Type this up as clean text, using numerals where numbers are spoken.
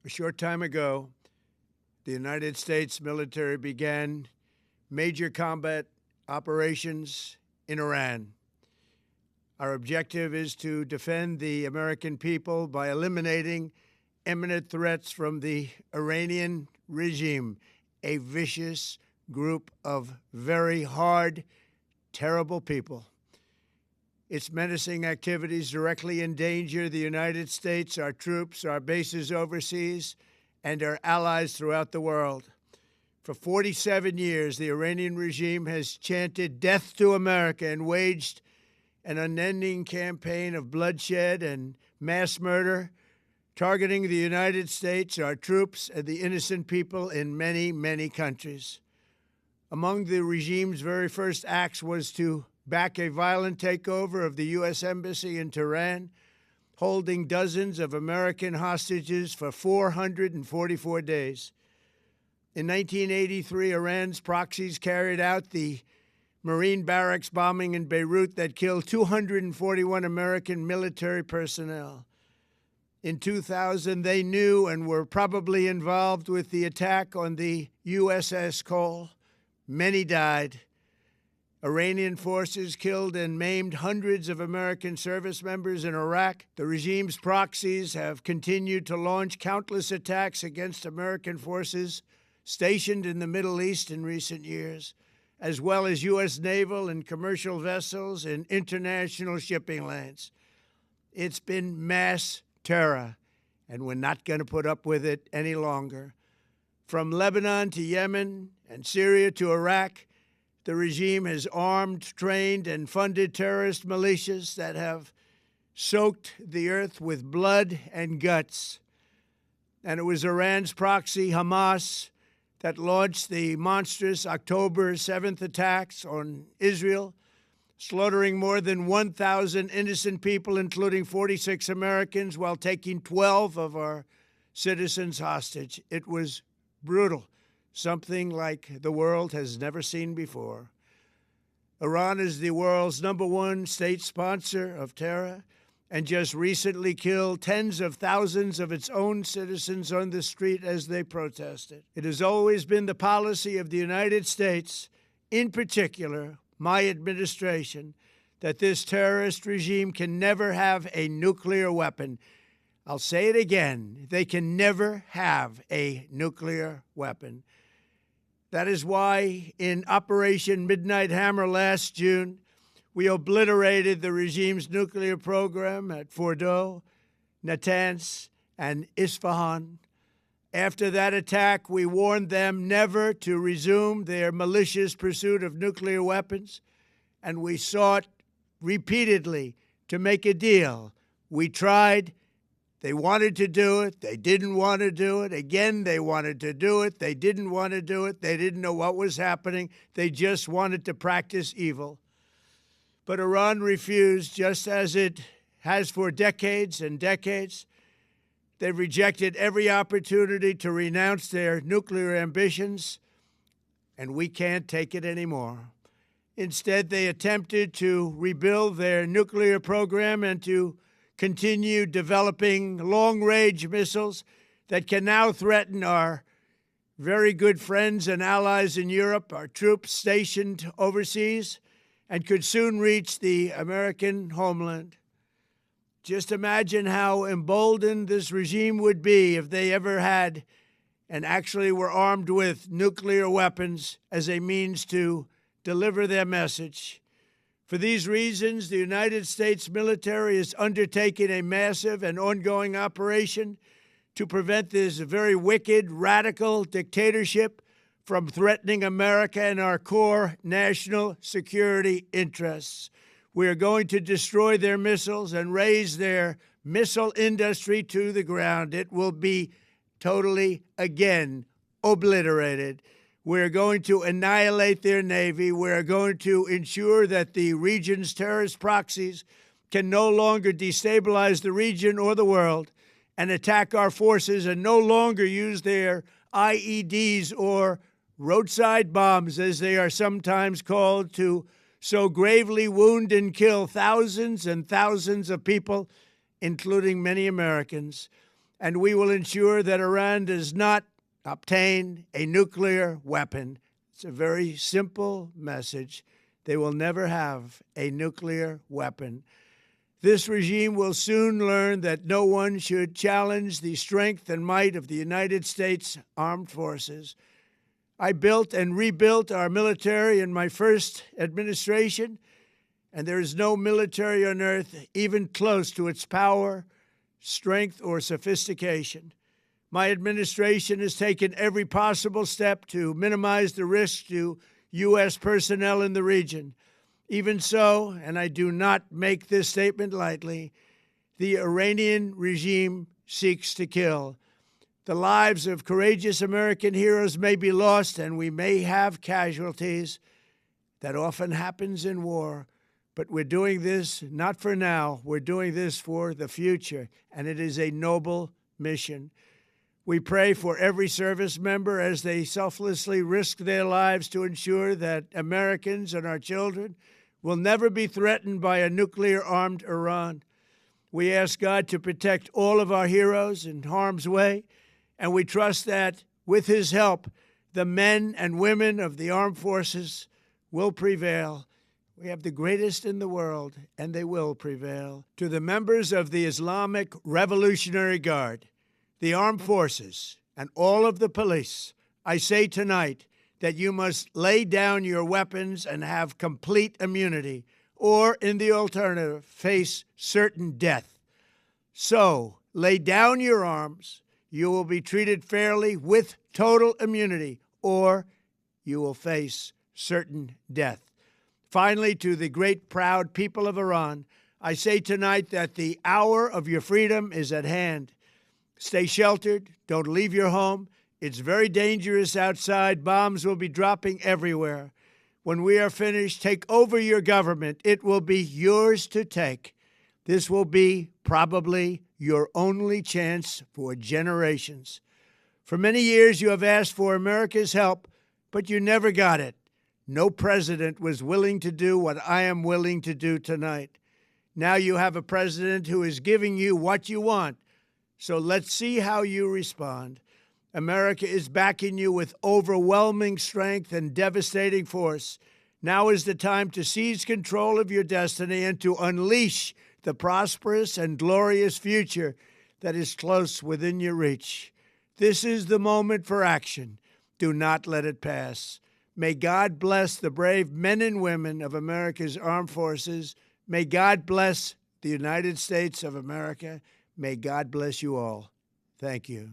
A short time ago, the United States military began major combat operations in Iran. Our objective is to defend the American people by eliminating imminent threats from the Iranian regime, a vicious group of very hard, terrible people. Its menacing activities directly endanger the United States, our troops, our bases overseas, and our allies throughout the world. For 47 years, the Iranian regime has chanted death to America and waged an unending campaign of bloodshed and mass murder, targeting the United States, our troops, and the innocent people in many, many countries. Among the regime's very first acts was to back a violent takeover of the U.S. Embassy in Tehran, holding dozens of American hostages for 444 days. In 1983, Iran's proxies carried out the Marine barracks bombing in Beirut that killed 241 American military personnel. In 2000, they knew and were probably involved with the attack on the USS Cole. Many died. Iranian forces killed and maimed hundreds of American service members in Iraq. The regime's proxies have continued to launch countless attacks against American forces stationed in the Middle East in recent years, as well as U.S. naval and commercial vessels in international shipping lanes. It's been mass terror, and we're not going to put up with it any longer. From Lebanon to Yemen and Syria to Iraq, the regime has armed, trained, and funded terrorist militias that have soaked the earth with blood and guts. And it was Iran's proxy, Hamas, that launched the monstrous October 7th attacks on Israel, slaughtering more than 1,000 innocent people, including 46 Americans, while taking 12 of our citizens hostage. It was brutal, something like the world has never seen before. Iran is the world's #1 state sponsor of terror and just recently killed tens of thousands of its own citizens on the street as they protested. It has always been the policy of the United States, in particular, my administration, that this terrorist regime can never have a nuclear weapon. I'll say it again, they can never have a nuclear weapon. That is why in Operation Midnight Hammer last June, we obliterated the regime's nuclear program at Fordow, Natanz, and Isfahan. After that attack, we warned them never to resume their malicious pursuit of nuclear weapons, and we sought repeatedly to make a deal. We tried. They wanted to do it. They didn't want to do it. Again, they wanted to do it. They didn't want to do it. They didn't know what was happening. They just wanted to practice evil. But Iran refused, just as it has for decades and decades. They've rejected every opportunity to renounce their nuclear ambitions, and we can't take it anymore. Instead, they attempted to rebuild their nuclear program and to continue developing long-range missiles that can now threaten our very good friends and allies in Europe, our troops stationed overseas, and could soon reach the American homeland. Just imagine how emboldened this regime would be if they ever had and actually were armed with nuclear weapons as a means to deliver their message. For these reasons, the United States military is undertaking a massive and ongoing operation to prevent this very wicked, radical dictatorship from threatening America and our core national security interests. We are going to destroy their missiles and raise their missile industry to the ground. It will be totally, again, obliterated. We're going to annihilate their Navy. We're going to ensure that the region's terrorist proxies can no longer destabilize the region or the world and attack our forces and no longer use their IEDs or roadside bombs, as they are sometimes called, to so gravely wound and kill thousands and thousands of people, including many Americans. and we will ensure that Iran does not obtain a nuclear weapon. It's a very simple message. They will never have a nuclear weapon. This regime will soon learn that no one should challenge the strength and might of the United States Armed Forces. I built and rebuilt our military in my first administration, and there is no military on earth even close to its power, strength, or sophistication. My administration has taken every possible step to minimize the risk to U.S. personnel in the region. Even so, and I do not make this statement lightly, the Iranian regime seeks to kill. The lives of courageous American heroes may be lost, and we may have casualties. That often happens in war. But we're doing this not for now. We're doing this for the future, and it is a noble mission. We pray for every service member as they selflessly risk their lives to ensure that Americans and our children will never be threatened by a nuclear-armed Iran. We ask God to protect all of our heroes in harm's way, and we trust that, with His help, the men and women of the armed forces will prevail. We have the greatest in the world, and they will prevail. To the members of the Islamic Revolutionary Guard, the armed forces, and all of the police, I say tonight that you must lay down your weapons and have complete immunity, or, in the alternative, face certain death. So, lay down your arms. You will be treated fairly with total immunity, or you will face certain death. Finally, to the great, proud people of Iran, I say tonight that the hour of your freedom is at hand. Stay sheltered. Don't leave your home. It's very dangerous outside. Bombs will be dropping everywhere. When we are finished, take over your government. It will be yours to take. This will be probably your only chance for generations. For many years, you have asked for America's help, but you never got it. No president was willing to do what I am willing to do tonight. Now you have a president who is giving you what you want. So let's see how you respond. America is backing you with overwhelming strength and devastating force. Now is the time to seize control of your destiny and to unleash the prosperous and glorious future that is close within your reach. This is the moment for action. Do not let it pass. May God bless the brave men and women of America's armed forces. May God bless the United States of America. May God bless you all. Thank you.